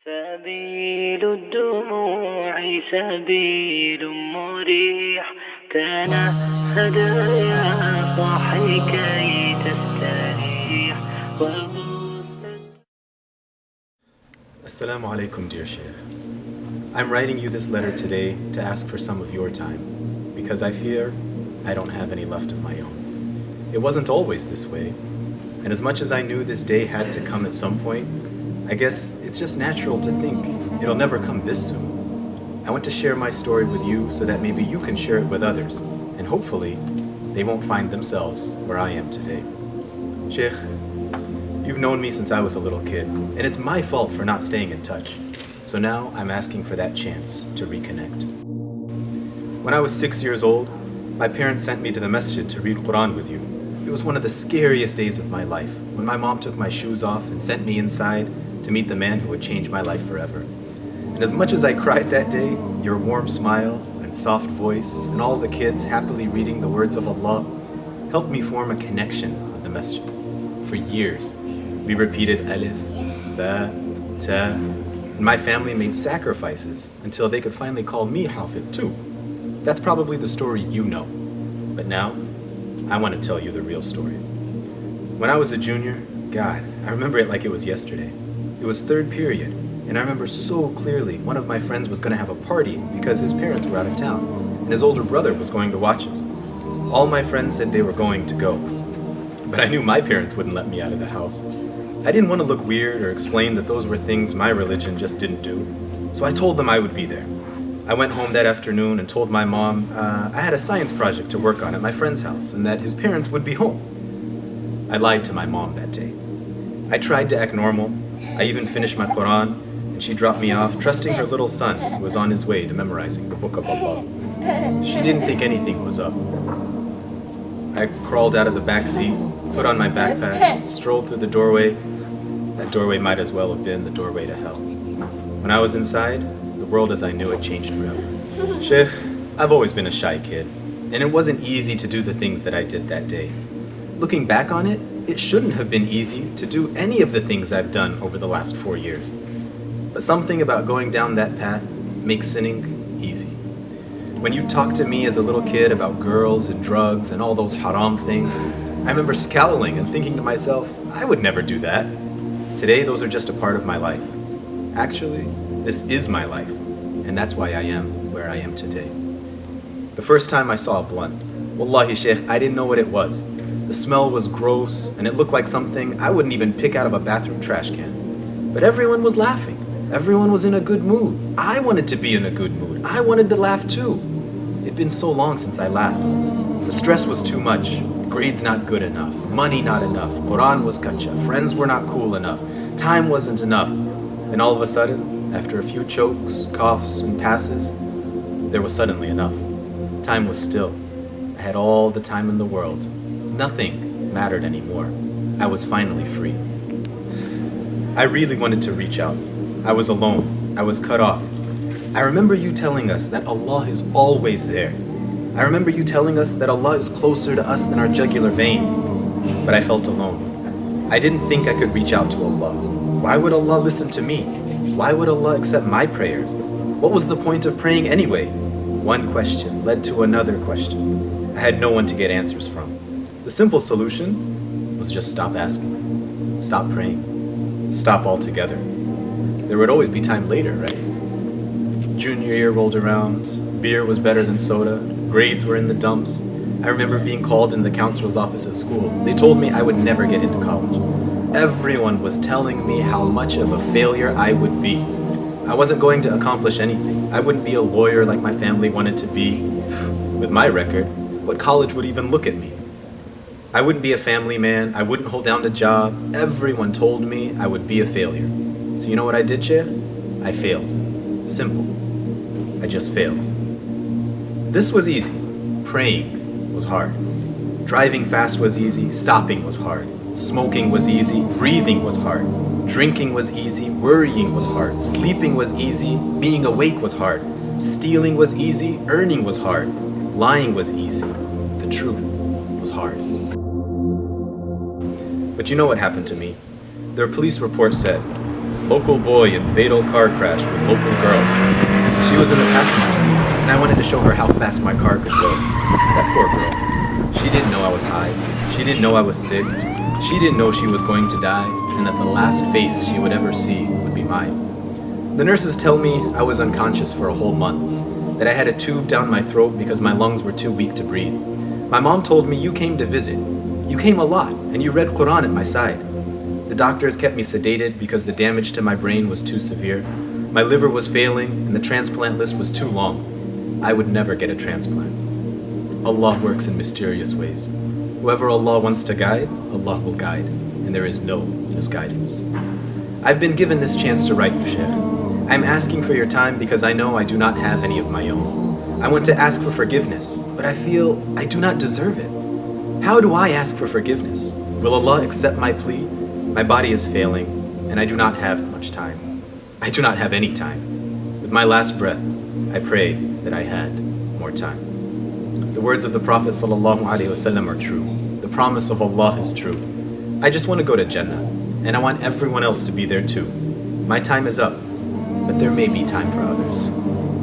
سبيل الدموع سبيل مريح تنهد يا صاحي كي تستريح Assalamu alaikum, dear Shaykh. I'm writing you this letter today to ask for some of your time, because I fear I don't have any left of my own. It wasn't always this way, and as much as I knew this day had to come at some point, I guess it's just natural to think it'll never come this soon. I want to share my story with you so that maybe you can share it with others, and hopefully they won't find themselves where I am today. Shaykh, you've known me since I was a little kid, and it's my fault for not staying in touch. So now I'm asking for that chance to reconnect. When I was 6 years old, my parents sent me to the masjid to read Quran with you. It was one of the scariest days of my life, when my mom took my shoes off and sent me inside to meet the man who would change my life forever. And as much as I cried that day, your warm smile and soft voice and all the kids happily reading the words of Allah helped me form a connection with the masjid. For years, we repeated alif, ba, ta, and my family made sacrifices until they could finally call me Hafid too. That's probably the story you know. But now, I want to tell you the real story. When I was a junior, God, I remember it like it was yesterday. It was third period, and I remember so clearly one of my friends was going to have a party because his parents were out of town, and his older brother was going to watch us. All my friends said they were going to go, but I knew my parents wouldn't let me out of the house. I didn't want to look weird or explain that those were things my religion just didn't do, so I told them I would be there. I went home that afternoon and told my mom I had a science project to work on at my friend's house and that his parents would be home. I lied to my mom that day. I tried to act normal. I even finished my Quran, and she dropped me off, trusting her little son who was on his way to memorizing the Book of Allah. She didn't think anything was up. I crawled out of the back seat, put on my backpack, strolled through the doorway. That doorway might as well have been the doorway to hell. When I was inside, the world as I knew it changed forever. Sheikh, I've always been a shy kid, and it wasn't easy to do the things that I did that day. Looking back on it, it shouldn't have been easy to do any of the things I've done over the last 4 years. But something about going down that path makes sinning easy. When you talk to me as a little kid about girls and drugs and all those haram things, I remember scowling and thinking to myself, I would never do that. Today, those are just a part of my life. Actually, this is my life, and that's why I am where I am today. The first time I saw a blunt, wallahi Sheikh, I didn't know what it was. The smell was gross, and it looked like something I wouldn't even pick out of a bathroom trash can. But everyone was laughing. Everyone was in a good mood. I wanted to be in a good mood. I wanted to laugh too. It'd been so long since I laughed. The stress was too much. Grades not good enough. Money not enough. Quran was kacha. Friends were not cool enough. Time wasn't enough. And all of a sudden, after a few chokes, coughs, and passes, there was suddenly enough. Time was still. I had all the time in the world. Nothing mattered anymore. I was finally free. I really wanted to reach out. I was alone. I was cut off. I remember you telling us that Allah is always there. I remember you telling us that Allah is closer to us than our jugular vein. But I felt alone. I didn't think I could reach out to Allah. Why would Allah listen to me? Why would Allah accept my prayers? What was the point of praying anyway? One question led to another question. I had no one to get answers from. The simple solution was just stop asking. Stop praying. Stop altogether. There would always be time later, right? Junior year rolled around. Beer was better than soda. Grades were in the dumps. I remember being called into the counselor's office at school. They told me I would never get into college. Everyone was telling me how much of a failure I would be. I wasn't going to accomplish anything. I wouldn't be a lawyer like my family wanted to be. With my record, what college would even look at me? I wouldn't be a family man. I wouldn't hold down a job. Everyone told me I would be a failure. So you know what I did, Sheikh? I failed. Simple. I just failed. This was easy. Praying was hard. Driving fast was easy. Stopping was hard. Smoking was easy. Breathing was hard. Drinking was easy. Worrying was hard. Sleeping was easy. Being awake was hard. Stealing was easy. Earning was hard. Lying was easy. The truth was hard. But you know what happened to me? Their police report said, Local boy in fatal car crash with local girl. She was in the passenger seat, and I wanted to show her how fast my car could go. That poor girl. She didn't know I was high. She didn't know I was sick. She didn't know she was going to die, and that the last face she would ever see would be mine. The nurses tell me I was unconscious for a whole month, that I had a tube down my throat because my lungs were too weak to breathe. My mom told me, you came to visit. You came a lot, and you read Quran at my side. The doctors kept me sedated because the damage to my brain was too severe. My liver was failing, and the transplant list was too long. I would never get a transplant. Allah works in mysterious ways. Whoever Allah wants to guide, Allah will guide, and there is no misguidance. I've been given this chance to write you, Sheikh. I'm asking for your time because I know I do not have any of my own. I want to ask for forgiveness, but I feel I do not deserve it. How do I ask for forgiveness? Will Allah accept my plea? My body is failing, and I do not have much time. I do not have any time. With my last breath, I pray that I had more time. The words of the Prophet ﷺ are true. The promise of Allah is true. I just want to go to Jannah, and I want everyone else to be there too. My time is up, but there may be time for others.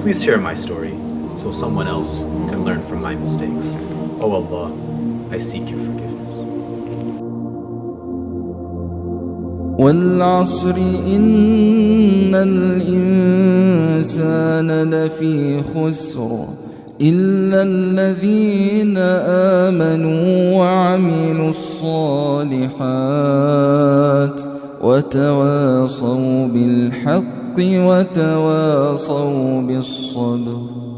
Please share my story so someone else can learn from my mistakes. Oh Allah, I seek your forgiveness. والعصر إن الإنسان لفي خسر إلا الذين آمنوا وعملوا الصالحات وتواصوا بالحق وتواصوا بالصبر